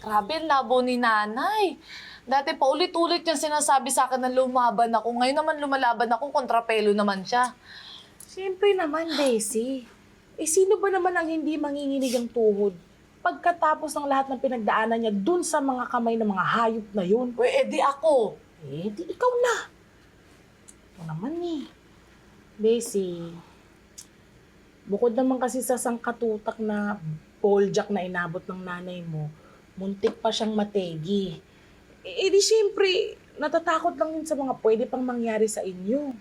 Grabe, ang labo ni nanay. Dati pa ulit-ulit niyang sinasabi sa akin na lumaban ako. Ngayon naman lumalaban ako, kontrapelo naman siya. Siyempre naman, Bessie. Eh, sino ba naman ang hindi manginginig ang tuhod? Pagkatapos ng lahat ng pinagdaanan niya dun sa mga kamay ng mga hayop na yun. Uy, edi ako. Eh, di ikaw na. Ito naman eh. Bessie, bukod naman kasi sa sangkatutak na balljack na inabot ng nanay mo, muntik pa siyang mategi. Eh di siyempre, natatakot lang yun sa mga pwede pang mangyari sa inyo.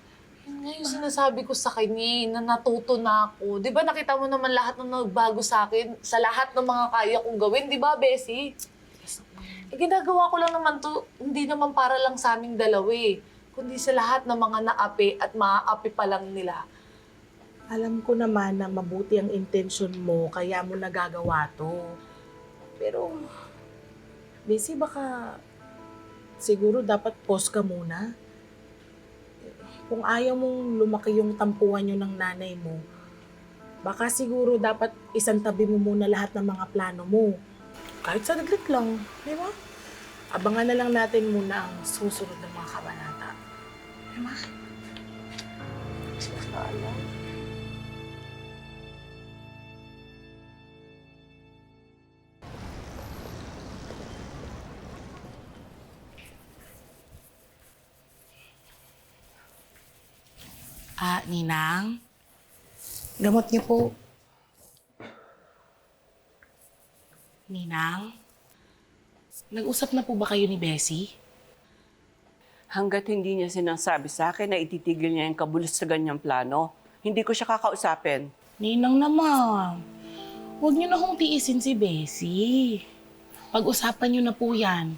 Yun nga yung sinasabi ko sa kanya na natuto na ako. Di ba nakita mo naman lahat ng nagbago sa akin sa lahat ng mga kaya kong gawin, di ba, Bessie? Eh, ginagawa ko lang naman to, hindi naman para lang sa aming dalawa eh, kundi sa lahat ng mga naapi at maaapi pa lang nila. Alam ko naman na mabuti ang intensyon mo, kaya mo nagagawa to. Pero, Bessie, baka siguro dapat pause ka muna. Kung ayaw mong lumaki yung tampuhan nyo ng nanay mo, baka siguro dapat isantabi mo muna lahat ng mga plano mo. Kahit saglit lang, di ba? Abangan na lang natin muna ang susunod ng mga kabanata. Di ba? Sala. Ninang, gamot niyo po. Ninang, nag-usap na po ba kayo ni Bessie? Hanggat hindi niya sinasabi sa akin na ititigil niya yung kabulustagan niyang plano, hindi ko siya kakausapin. Ninang naman, huwag niyo na hong tiisin si Bessie. Pag-usapan niyo na po yan.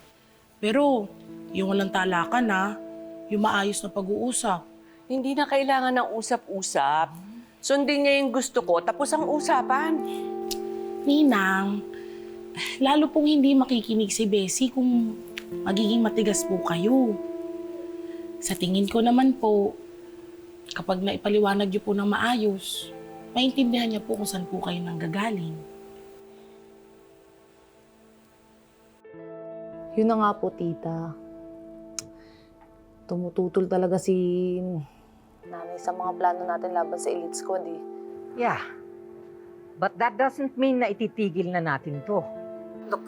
Pero, yung walang talakan ha, yung maayos na pag-uusap. Hindi na kailangan ng usap-usap. Sundin niya yung gusto ko, tapos ang usapan. Ninang, lalo pong hindi makikinig si Bessie kung magiging matigas po kayo. Sa tingin ko naman po, kapag naipaliwanag niyo po ng maayos, maintindihan niya po kung saan po kayo nanggagaling. Yun na nga po, tita. Tumututol talaga si nanay sa mga plano natin laban sa elite squad eh. Yeah. But that doesn't mean na ititigil na natin to. Look,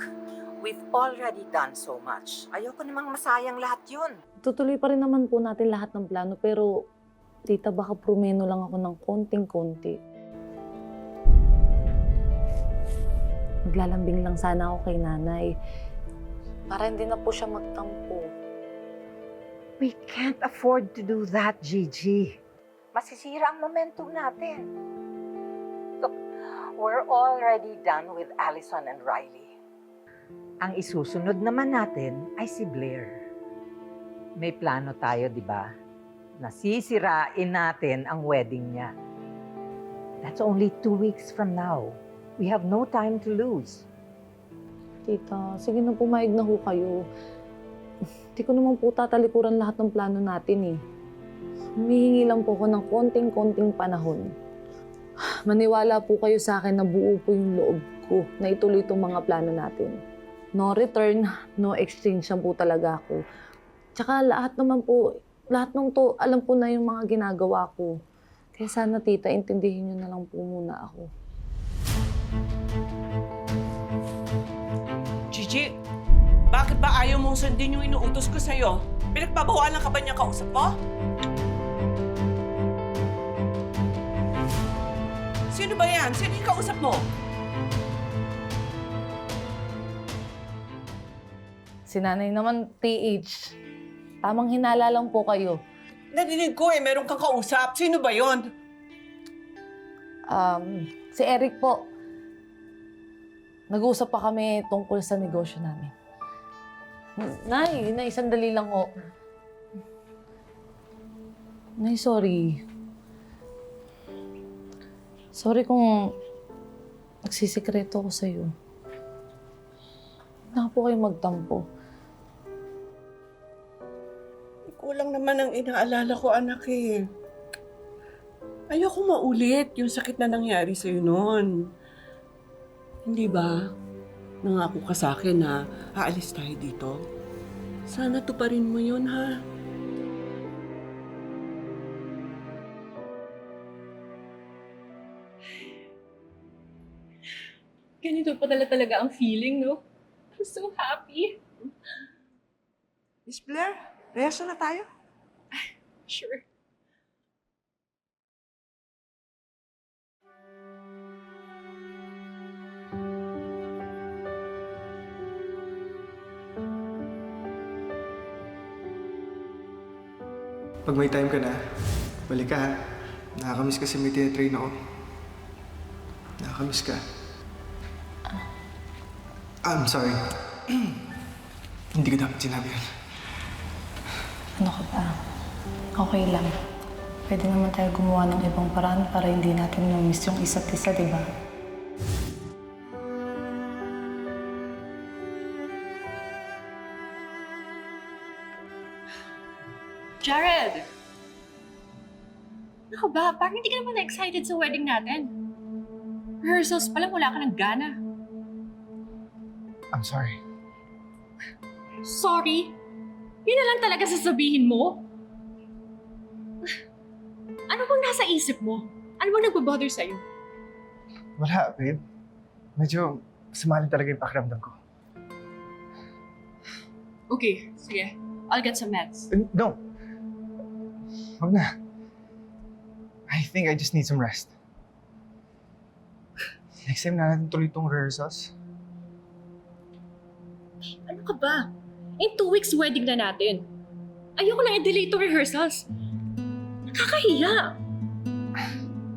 we've already done so much. Ayoko namang masayang lahat yun. Tutuloy pa rin naman po natin lahat ng plano pero tita baka promeno lang ako ng konting-konti. Maglalambing lang sana ako kay nanay para hindi na po siya magtampo. We can't afford to do that, Gigi. Masisira ang momentum natin. Look, we're already done with Allison and Riley. Ang isusunod naman natin ay si Blair. May plano tayo, di ba? Nasisirain natin ang wedding niya. That's only 2 weeks from now. We have no time to lose. Tita, sige na pumayag na ho kayo. Hindi ko naman po tatalikuran lahat ng plano natin eh. Humihingi lang po ako ng konting-konting panahon. Maniwala po kayo sa akin na buo po yung loob ko na ituloy itong mga plano natin. No return, no exchange lang po talaga ako. Tsaka lahat naman po, lahat ng to, alam po na yung mga ginagawa ko. Kaya sana tita, intindihin niyo na lang po muna ako. Gigi, bakit ba ayaw mong sundin yung inuutos ko sa'yo? Pinagbabawalan ka ba niya kausap mo? Sino ba yan? Sino yung kausap mo? Si nanay naman, TH. Tamang hinala lang po kayo. Narinig ko meron kang kausap. Sino ba yon? Si Eric po. Nag-uusap pa kami tungkol sa negosyo namin. Nay, sandali lang ho. Nay, sorry. Sorry kung nagsisikreto ako sa'yo. Hindi na po kayo magtampo. Kulang naman ang inaalala ko, anak eh. Ayoko maulit yung sakit na nangyari sa'yo noon. Hindi ba? Nangako ka sa akin na aalis tayo dito. Sana tuparin mo yun, ha? Ganito pa talaga ang feeling, no? I'm so happy. Miss Blair, rehearsal na tayo? Sure. Pag may time ka na, balik ka ha. Nakakamiss kasi may tinatrain ako. Nakakamiss ka. I'm sorry. Hindi ko dapat sinabi yun. Ano ka ba? Okay lang. Pwede naman tayo gumawa ng ibang paraan para hindi natin ma-miss yung isa't isa, di ba? Jared! Ano ka ba? Parang hindi ka naman na-excited sa wedding natin. Rehearsals pa lang, wala ka ng gana. I'm sorry. Sorry? Yun na lang talaga sasabihin mo? Ano bang nasa isip mo? Ano bang nagbabother sa'yo? Wala, babe. Medyo sumalin talaga yung pakiramdam ko. Okay, sige. I'll get some meds. No. Huwag na. I think I just need some rest. Next time na natin tuloy itong rehearsals. Ano ka ba? In 2 weeks, wedding na natin. Ayoko lang i-delay itong rehearsals. Nakakahiya.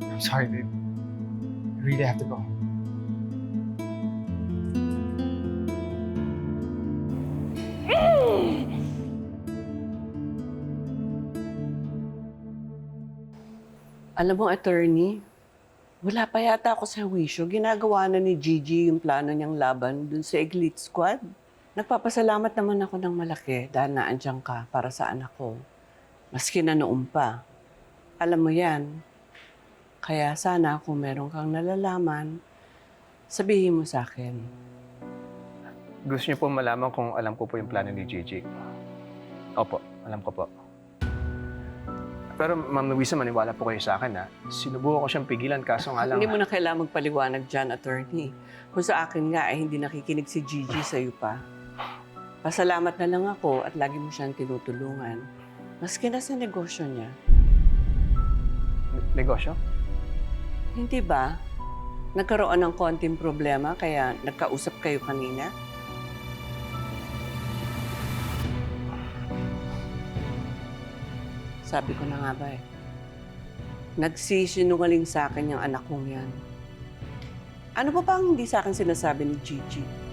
I'm sorry, babe. I really have to go. Alam mo, attorney, wala pa yata ako sa wisyo. Ginagawa na ni Gigi yung plano niyang laban dun sa Elite Squad. Nagpapasalamat naman ako ng malaki dahil naandyan ka para sa anak ko. Maski na noon pa. Alam mo yan. Kaya sana kung meron kang nalalaman, sabihin mo sa akin. Gusto niyo po malaman kung alam ko po yung plano ni Gigi? Opo, alam ko po. Pero Ma'am Luisa, maniwala po kayo sa akin ha. Sinubukan ko siyang pigilan kaso nga lang... Hindi mo na kailangan magpaliwanag dyan, attorney. Kung sa akin nga ay hindi nakikinig si Gigi sa'yo pa. Pasalamat na lang ako at lagi mo siyang tinutulungan. Maski na sa negosyo niya. Negosyo? Hindi ba? Nagkaroon ng konting problema kaya nagkausap kayo kanina? Sabi ko na nga ba eh. Nagsisinungaling sa akin yung anak kong yan. Ano pa bang hindi sa akin sinasabi ni Gigi?